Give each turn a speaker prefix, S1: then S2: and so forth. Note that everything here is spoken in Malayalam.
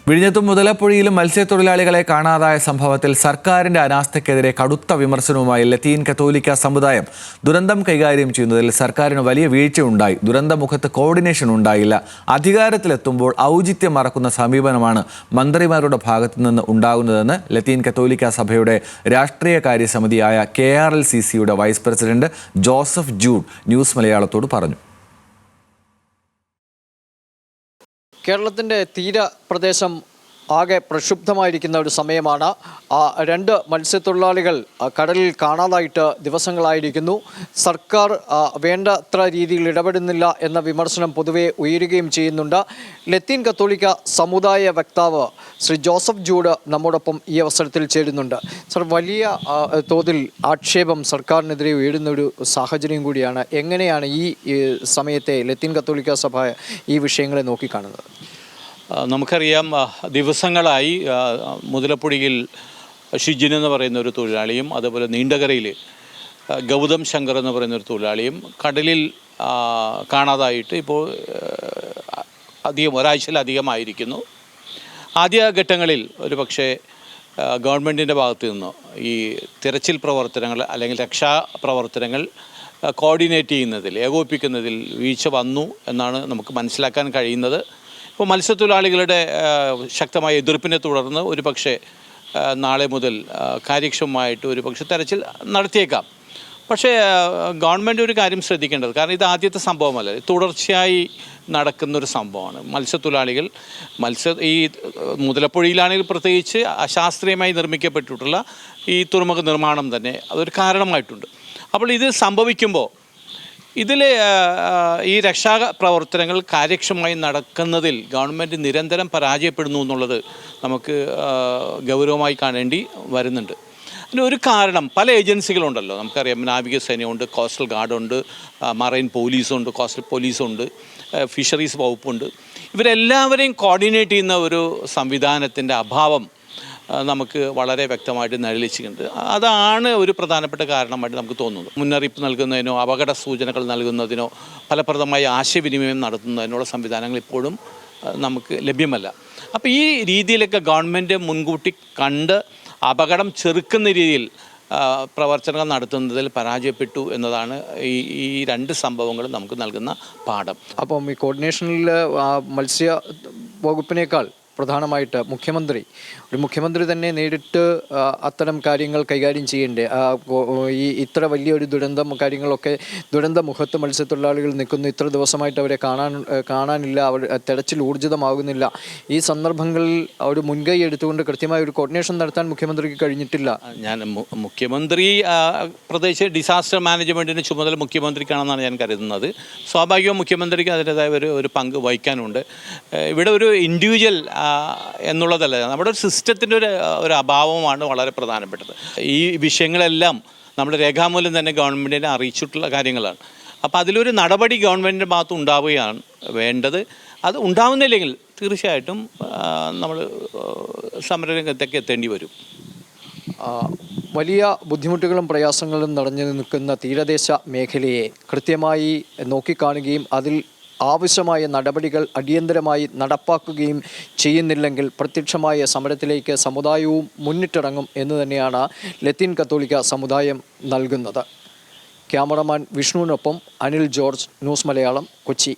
S1: വിഴിഞ്ഞത്തും മുതലപ്പുഴയിലും മത്സ്യത്തൊഴിലാളികളെ കാണാതായ സംഭവത്തിൽ സർക്കാരിന്റെ അനാസ്ഥയ്ക്കെതിരെ കടുത്ത വിമർശനവുമായി ലത്തീൻ കത്തോലിക്ക സമുദായം. ദുരന്തം കൈകാര്യം ചെയ്യുന്നതിൽ സർക്കാരിന് വലിയ വീഴ്ചയുണ്ടായി. ദുരന്തമുഖത്ത് കോർഡിനേഷൻ ഉണ്ടായില്ല. അധികാരത്തിലെത്തുമ്പോൾ ഔചിത്യം മറക്കുന്ന സമീപനമാണ് മന്ത്രിമാരുടെ ഭാഗത്തുനിന്ന് ഉണ്ടാകുന്നതെന്ന് ലത്തീൻ കത്തോലിക്ക സഭയുടെ രാഷ്ട്രീയകാര്യ സമിതിയായ KRLCCയുടെ vice president Joseph Jude news മലയാളത്തോട് പറഞ്ഞു.
S2: കേരളത്തിൻ്റെ തീരപ്രദേശം ആകെ പ്രക്ഷുബ്ധമായിരിക്കുന്ന ഒരു സമയമാണ്. രണ്ട് മത്സ്യത്തൊഴിലാളികൾ കടലിൽ കാണാതായിട്ട് ദിവസങ്ങളായിരിക്കുന്നു. സർക്കാർ വേണ്ടത്ര രീതിയിൽ ഇടപെടുന്നില്ല എന്ന വിമർശനം പൊതുവെ ഉയരുകയും ചെയ്യുന്നുണ്ട്. ലത്തീൻ കത്തോലിക്ക സമുദായ വക്താവ് ശ്രീ ജോസഫ് ജൂഡ് നമ്മോടൊപ്പം ഈ അവസരത്തിൽ ചേരുന്നുണ്ട്. സർ, വലിയ തോതിൽ ആക്ഷേപം സർക്കാരിനെതിരെ ഉയരുന്നൊരു സാഹചര്യം കൂടിയാണ്. എങ്ങനെയാണ് ഈ സമയത്തെ ലത്തീൻ കത്തോലിക്ക സഭ ഈ വിഷയങ്ങളെ നോക്കിക്കാണുന്നത്?
S3: നമുക്കറിയാം, ദിവസങ്ങളായി മുതലപ്പുഴയിൽ ഷിജിൻ എന്ന് പറയുന്ന ഒരു തൊഴിലാളിയും അതുപോലെ നീണ്ടകരയിൽ ഗൗതം ശങ്കർ എന്ന് പറയുന്ന ഒരു തൊഴിലാളിയും കടലിൽ കാണാതായിട്ട് ഇപ്പോൾ ഒരാഴ്ചയിലധികമായിരിക്കുന്നു. ആദ്യഘട്ടങ്ങളിൽ ഒരു പക്ഷേ ഗവൺമെൻറ്റിൻ്റെ ഭാഗത്തു നിന്ന് ഈ തിരച്ചിൽ പ്രവർത്തനങ്ങൾ അല്ലെങ്കിൽ രക്ഷാപ്രവർത്തനങ്ങൾ കോർഡിനേറ്റ് ചെയ്യുന്നതിൽ, ഏകോപിപ്പിക്കുന്നതിൽ വീഴ്ച വന്നു എന്നാണ് നമുക്ക് മനസ്സിലാക്കാൻ കഴിയുന്നത്. ഇപ്പോൾ മത്സ്യത്തൊഴിലാളികളുടെ ശക്തമായ എതിർപ്പിനെ തുടർന്ന് ഒരു പക്ഷേ നാളെ മുതൽ കാര്യക്ഷമമായിട്ട് ഒരു പക്ഷേ തെരച്ചിൽ നടത്തിയേക്കാം. പക്ഷേ ഗവൺമെൻറ് ഒരു കാര്യം ശ്രദ്ധിക്കേണ്ടത്, കാരണം ഇത് ആദ്യത്തെ സംഭവമല്ല, തുടർച്ചയായി നടക്കുന്നൊരു സംഭവമാണ്. മത്സ്യത്തൊഴിലാളികൾ ഈ മുതലപ്പുഴയിലാണെങ്കിൽ പ്രത്യേകിച്ച് അശാസ്ത്രീയമായി നിർമ്മിക്കപ്പെട്ടിട്ടുള്ള ഈ തുറമുഖ നിർമ്മാണം തന്നെ അതൊരു കാരണമായിട്ടുണ്ട്. അപ്പോൾ ഇത് സംഭവിക്കുമ്പോൾ ഇതിൽ ഈ രക്ഷാപ്രവർത്തനങ്ങൾ കാര്യക്ഷമമായി നടക്കുന്നതിൽ ഗവൺമെൻറ് നിരന്തരം പരാജയപ്പെടുന്നു എന്നുള്ളത് നമുക്ക് ഗൗരവമായി കാണേണ്ടി വരുന്നുണ്ട്. അതിനൊരു കാരണം, പല ഏജൻസികളുണ്ടല്ലോ, നമുക്കറിയാം. നാവികസേനയുണ്ട്, കോസ്റ്റൽ ഗാർഡുണ്ട്, മറൈൻ പോലീസുണ്ട്, കോസ്റ്റൽ പോലീസുണ്ട്, ഫിഷറീസ് വകുപ്പുണ്ട്. ഇവരെല്ലാവരെയും കോർഡിനേറ്റ് ചെയ്യുന്ന ഒരു സംവിധാനത്തിൻ്റെ അഭാവം നമുക്ക് വളരെ വ്യക്തമായിട്ട് നിഴലിച്ചിട്ടുണ്ട്. അതാണ് ഒരു പ്രധാനപ്പെട്ട കാരണമായിട്ട് നമുക്ക് തോന്നുന്നത്. മുന്നറിയിപ്പ് നൽകുന്നതിനോ അപകട സൂചനകൾ നൽകുന്നതിനോ ഫലപ്രദമായ ആശയവിനിമയം നടത്തുന്നതിനുള്ള സംവിധാനങ്ങൾ ഇപ്പോഴും നമുക്ക് ലഭ്യമല്ല. അപ്പോൾ ഈ രീതിയിലൊക്കെ ഗവൺമെൻറ് മുൻകൂട്ടി കണ്ട് അപകടം ചെറുക്കുന്ന രീതിയിൽ പ്രവർത്തനങ്ങൾ നടത്തുന്നതിൽ പരാജയപ്പെട്ടു എന്നതാണ് ഈ രണ്ട് സംഭവങ്ങളും നമുക്ക് നൽകുന്ന പാഠം.
S2: അപ്പം ഈ കോർഡിനേഷനിൽ മത്സ്യ വകുപ്പിനേക്കാൾ പ്രധാനമായിട്ട് മുഖ്യമന്ത്രി തന്നെ നേരിട്ട് അത്തരം കാര്യങ്ങൾ കൈകാര്യം ചെയ്യേണ്ടേ? ഇത്ര വലിയൊരു കാര്യങ്ങളൊക്കെ ദുരന്തമുഖത്ത് മത്സ്യത്തൊഴിലാളികൾ നിൽക്കുന്നു, ഇത്ര ദിവസമായിട്ട് അവരെ കാണാനില്ല, അവർ തെരച്ചിൽ ഊർജിതമാകുന്നില്ല. ഈ സന്ദർഭങ്ങളിൽ ഒരു മുൻകൈ എടുത്തുകൊണ്ട് കൃത്യമായ ഒരു കോർഡിനേഷൻ നടത്താൻ മുഖ്യമന്ത്രിക്ക് കഴിഞ്ഞിട്ടില്ല.
S3: മുഖ്യമന്ത്രി പ്രത്യേകിച്ച് ഡിസാസ്റ്റർ മാനേജ്മെൻറ്റിന് ചുമതല മുഖ്യമന്ത്രിക്കാണെന്നാണ് ഞാൻ കരുതുന്നത്. സ്വാഭാവികവും മുഖ്യമന്ത്രിക്ക് അതിൻ്റെതായ ഒരു പങ്ക് വഹിക്കാനുണ്ട്. ഇവിടെ ഒരു ഇൻഡിവിജ്വൽ എന്നുള്ളതല്ല, നമ്മുടെ ഒരു സിസ്റ്റത്തിൻ്റെ ഒരു അഭാവമാണ് വളരെ പ്രധാനപ്പെട്ടത്. ഈ വിഷയങ്ങളെല്ലാം നമ്മുടെ രേഖാമൂലം തന്നെ ഗവൺമെൻറ്റിനെ അറിയിച്ചിട്ടുള്ള കാര്യങ്ങളാണ്. അപ്പോൾ അതിലൊരു നടപടി ഗവൺമെൻറ്റിൻ്റെ ഭാഗത്ത് ഉണ്ടാവുകയാണ് വേണ്ടത്. അത് ഉണ്ടാവുന്നില്ലെങ്കിൽ തീർച്ചയായിട്ടും നമ്മൾ സമരരംഗത്തേക്ക് എത്തേണ്ടി വരും.
S2: വലിയ ബുദ്ധിമുട്ടുകളും പ്രയാസങ്ങളും നിറഞ്ഞു നിൽക്കുന്ന തീരദേശ മേഖലയെ കൃത്യമായി നോക്കിക്കാണുകയും അതിൽ ആവശ്യമായ നടപടികൾ അടിയന്തരമായി നടപ്പാക്കുകയും ചെയ്യുന്നില്ലെങ്കിൽ പ്രത്യക്ഷമായ സമരത്തിലേക്ക് സമുദായവും മുന്നിട്ടിറങ്ങും എന്ന് തന്നെയാണ് ലത്തീൻ കത്തോലിക്ക സമുദായം നൽകുന്നത്. ക്യാമറമാൻ വിഷ്ണുവിനൊപ്പം അനിൽ ജോർജ്, ന്യൂസ് മലയാളം, കൊച്ചി.